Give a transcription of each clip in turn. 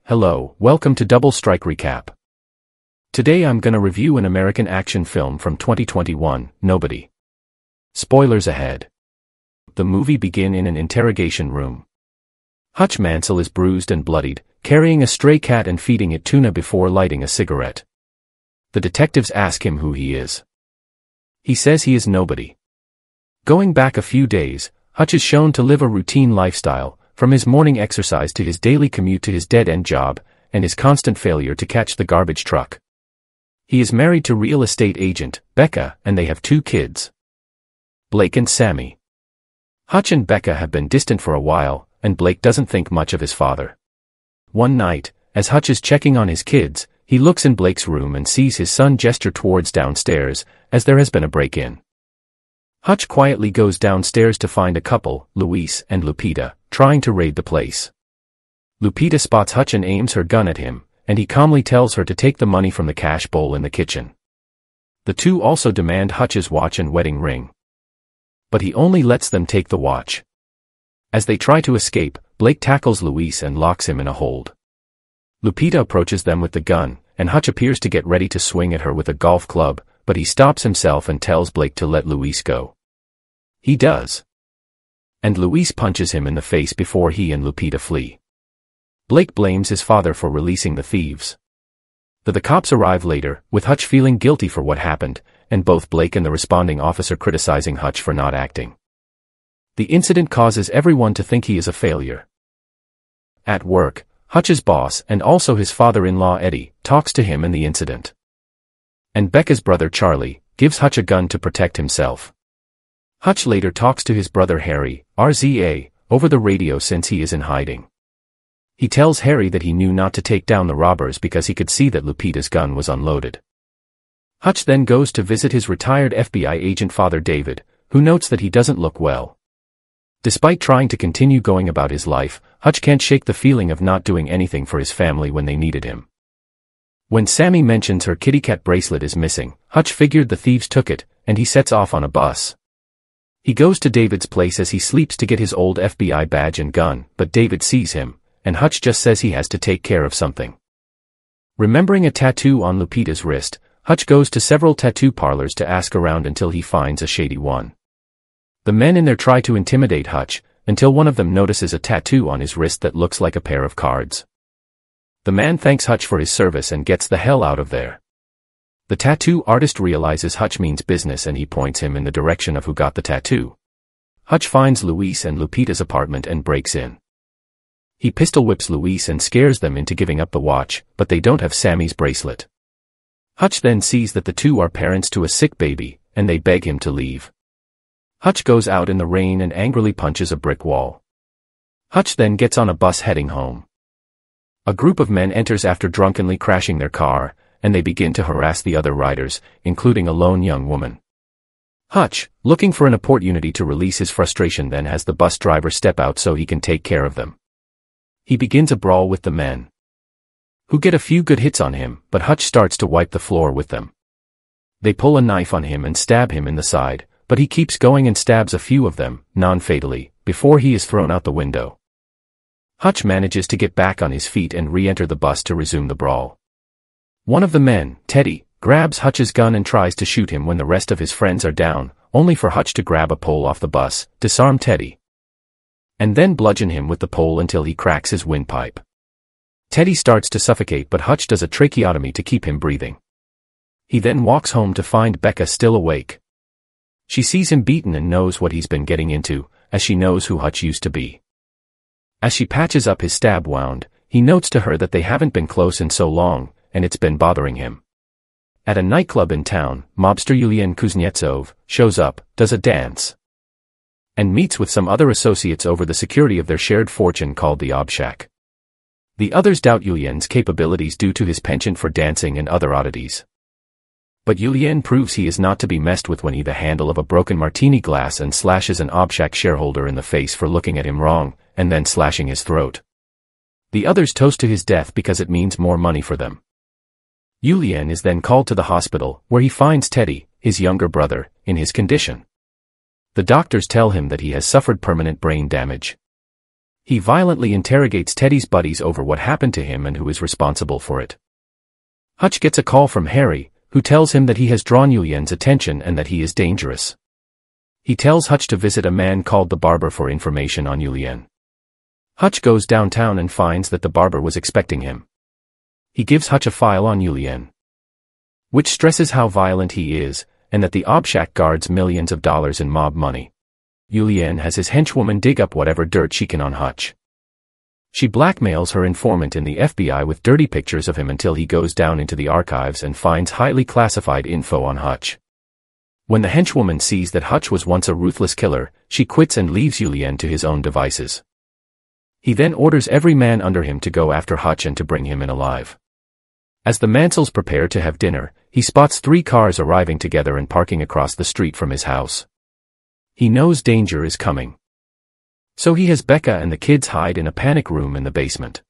Hello, welcome to Double Strike Recap. Today I'm gonna review an American action film from 2021, Nobody. Spoilers ahead. The movie begins in an interrogation room. Hutch Mansell is bruised and bloodied, carrying a stray cat and feeding it tuna before lighting a cigarette. The detectives ask him who he is. He says he is nobody. Going back a few days, Hutch is shown to live a routine lifestyle, from his morning exercise to his daily commute to his dead-end job, and his constant failure to catch the garbage truck. He is married to real estate agent, Becca, and they have 2 kids. Blake and Sammy. Hutch and Becca have been distant for a while, and Blake doesn't think much of his father. One night, as Hutch is checking on his kids, he looks in Blake's room and sees his son gesture towards downstairs, as there has been a break-in. Hutch quietly goes downstairs to find a couple, Luis and Lupita, trying to raid the place. Lupita spots Hutch and aims her gun at him, and he calmly tells her to take the money from the cash bowl in the kitchen. The 2 also demand Hutch's watch and wedding ring. But he only lets them take the watch. As they try to escape, Blake tackles Luis and locks him in a hold. Lupita approaches them with the gun, and Hutch appears to get ready to swing at her with a golf club, but he stops himself and tells Blake to let Luis go. He does. And Luis punches him in the face before he and Lupita flee. Blake blames his father for releasing the thieves. The cops arrive later, with Hutch feeling guilty for what happened, and both Blake and the responding officer criticizing Hutch for not acting. The incident causes everyone to think he is a failure. At work, Hutch's boss, and also his father-in-law Eddie, talks to him in the incident. And Becca's brother Charlie gives Hutch a gun to protect himself. Hutch later talks to his brother Harry, RZA, over the radio since he is in hiding. He tells Harry that he knew not to take down the robbers because he could see that Lupita's gun was unloaded. Hutch then goes to visit his retired FBI agent father David, who notes that he doesn't look well. Despite trying to continue going about his life, Hutch can't shake the feeling of not doing anything for his family when they needed him. When Sammy mentions her kitty cat bracelet is missing, Hutch figured the thieves took it, and he sets off on a bus. He goes to David's place as he sleeps to get his old FBI badge and gun, but David sees him, and Hutch just says he has to take care of something. Remembering a tattoo on Lupita's wrist, Hutch goes to several tattoo parlors to ask around until he finds a shady one. The men in there try to intimidate Hutch, until one of them notices a tattoo on his wrist that looks like a pair of cards. The man thanks Hutch for his service and gets the hell out of there. The tattoo artist realizes Hutch means business and he points him in the direction of who got the tattoo. Hutch finds Luis and Lupita's apartment and breaks in. He pistol whips Luis and scares them into giving up the watch, but they don't have Sammy's bracelet. Hutch then sees that the 2 are parents to a sick baby, and they beg him to leave. Hutch goes out in the rain and angrily punches a brick wall. Hutch then gets on a bus heading home. A group of men enters after drunkenly crashing their car, and they begin to harass the other riders, including a lone young woman. Hutch, looking for an opportunity to release his frustration, then has the bus driver step out so he can take care of them. He begins a brawl with the men, who get a few good hits on him, but Hutch starts to wipe the floor with them. They pull a knife on him and stab him in the side, but he keeps going and stabs a few of them, non-fatally, before he is thrown out the window. Hutch manages to get back on his feet and re-enter the bus to resume the brawl. One of the men, Teddy, grabs Hutch's gun and tries to shoot him when the rest of his friends are down, only for Hutch to grab a pole off the bus, disarm Teddy, and then bludgeon him with the pole until he cracks his windpipe. Teddy starts to suffocate, but Hutch does a tracheotomy to keep him breathing. He then walks home to find Becca still awake. She sees him beaten and knows what he's been getting into, as she knows who Hutch used to be. As she patches up his stab wound, he notes to her that they haven't been close in so long, and it's been bothering him. At a nightclub in town, mobster Yulian Kuznetsov shows up, does a dance, and meets with some other associates over the security of their shared fortune called the Obshak. The others doubt Yulian's capabilities due to his penchant for dancing and other oddities. But Yulian proves he is not to be messed with when he the handle of a broken martini glass and slashes an Obshak shareholder in the face for looking at him wrong, and then slashing his throat. The others toast to his death because it means more money for them. Yulian is then called to the hospital, where he finds Teddy, his younger brother, in his condition. The doctors tell him that he has suffered permanent brain damage. He violently interrogates Teddy's buddies over what happened to him and who is responsible for it. Hutch gets a call from Harry, who tells him that he has drawn Julien's attention and that he is dangerous. He tells Hutch to visit a man called the barber for information on Julien. Hutch goes downtown and finds that the barber was expecting him. He gives Hutch a file on Julien, which stresses how violent he is, and that the Obshack guards millions of dollars in mob money. Julien has his henchwoman dig up whatever dirt she can on Hutch. She blackmails her informant in the FBI with dirty pictures of him until he goes down into the archives and finds highly classified info on Hutch. When the henchwoman sees that Hutch was once a ruthless killer, she quits and leaves Julien to his own devices. He then orders every man under him to go after Hutch and to bring him in alive. As the Mansells prepare to have dinner, he spots 3 cars arriving together and parking across the street from his house. He knows danger is coming. So he has Becca and the kids hide in a panic room in the basement.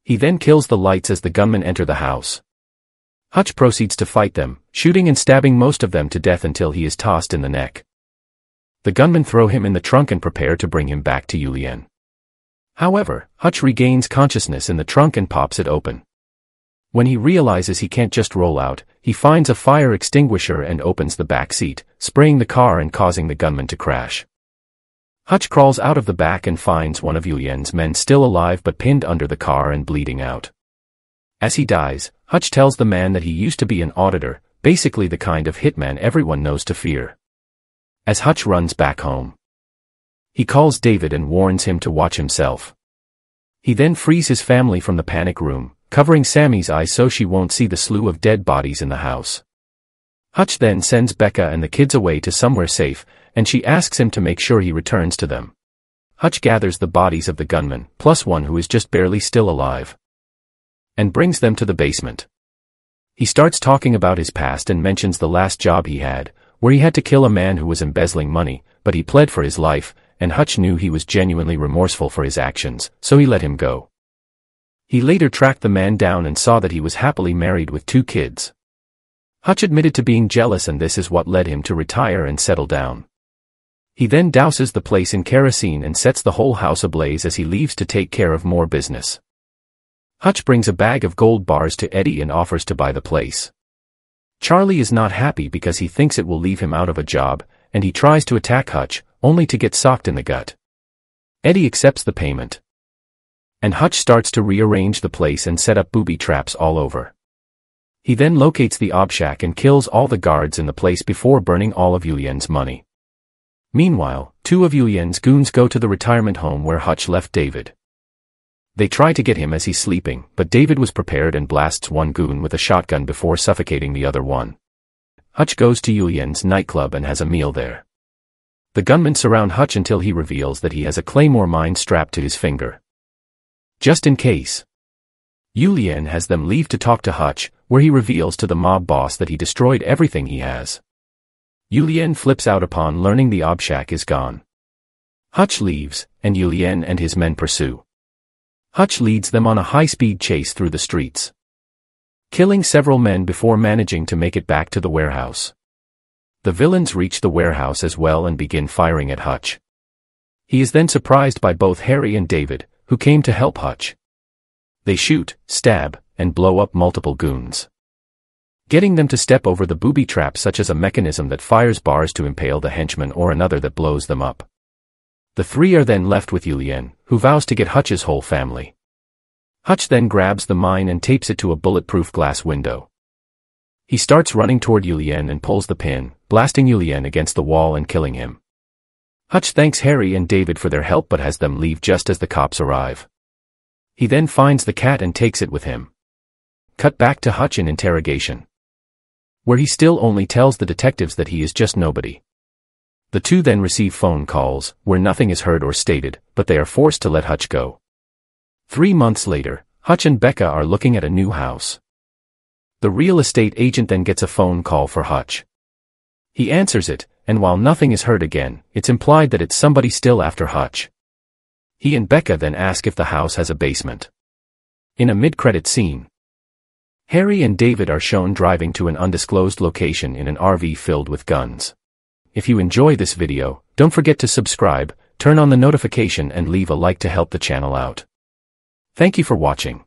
He then kills the lights as the gunmen enter the house. Hutch proceeds to fight them, shooting and stabbing most of them to death until he is tossed in the neck. The gunmen throw him in the trunk and prepare to bring him back to Julien. However, Hutch regains consciousness in the trunk and pops it open. When he realizes he can't just roll out, he finds a fire extinguisher and opens the back seat, spraying the car and causing the gunman to crash. Hutch crawls out of the back and finds one of Julien's men still alive but pinned under the car and bleeding out. As he dies, Hutch tells the man that he used to be an auditor, basically the kind of hitman everyone knows to fear. As Hutch runs back home, he calls David and warns him to watch himself. He then frees his family from the panic room, covering Sammy's eyes so she won't see the slew of dead bodies in the house. Hutch then sends Becca and the kids away to somewhere safe, and she asks him to make sure he returns to them. Hutch gathers the bodies of the gunmen, plus one who is just barely still alive, and brings them to the basement. He starts talking about his past and mentions the last job he had, where he had to kill a man who was embezzling money, but he pled for his life, and Hutch knew he was genuinely remorseful for his actions, so he let him go. He later tracked the man down and saw that he was happily married with 2 kids. Hutch admitted to being jealous, and this is what led him to retire and settle down. He then douses the place in kerosene and sets the whole house ablaze as he leaves to take care of more business. Hutch brings a bag of gold bars to Eddie and offers to buy the place. Charlie is not happy because he thinks it will leave him out of a job, and he tries to attack Hutch, only to get socked in the gut. Eddie accepts the payment, and Hutch starts to rearrange the place and set up booby traps all over. He then locates the Obshack and kills all the guards in the place before burning all of Julien's money. Meanwhile, 2 of Julien's goons go to the retirement home where Hutch left David. They try to get him as he's sleeping, but David was prepared and blasts one goon with a shotgun before suffocating the other one. Hutch goes to Julien's nightclub and has a meal there. The gunmen surround Hutch until he reveals that he has a claymore mine strapped to his finger, just in case. Julien has them leave to talk to Hutch, where he reveals to the mob boss that he destroyed everything he has. Julien flips out upon learning the Obshack is gone. Hutch leaves, and Julien and his men pursue. Hutch leads them on a high-speed chase through the streets, killing several men before managing to make it back to the warehouse. The villains reach the warehouse as well and begin firing at Hutch. He is then surprised by both Harry and David, who came to help Hutch. They shoot, stab, and blow up multiple goons, getting them to step over the booby traps, such as a mechanism that fires bars to impale the henchmen or another that blows them up. The 3 are then left with Julien, who vows to get Hutch's whole family. Hutch then grabs the mine and tapes it to a bulletproof glass window. He starts running toward Julien and pulls the pin, blasting Julien against the wall and killing him. Hutch thanks Harry and David for their help but has them leave just as the cops arrive. He then finds the cat and takes it with him. Cut back to Hutch in interrogation, where he still only tells the detectives that he is just nobody. The 2 then receive phone calls, where nothing is heard or stated, but they are forced to let Hutch go. 3 months later, Hutch and Becca are looking at a new house. The real estate agent then gets a phone call for Hutch. He answers it, and while nothing is heard again, it's implied that it's somebody still after Hutch. He and Becca then ask if the house has a basement. In a mid-credit scene, Harry and David are shown driving to an undisclosed location in an RV filled with guns. If you enjoy this video, don't forget to subscribe, Turn on the notification and leave a like to help the channel out. Thank you for watching.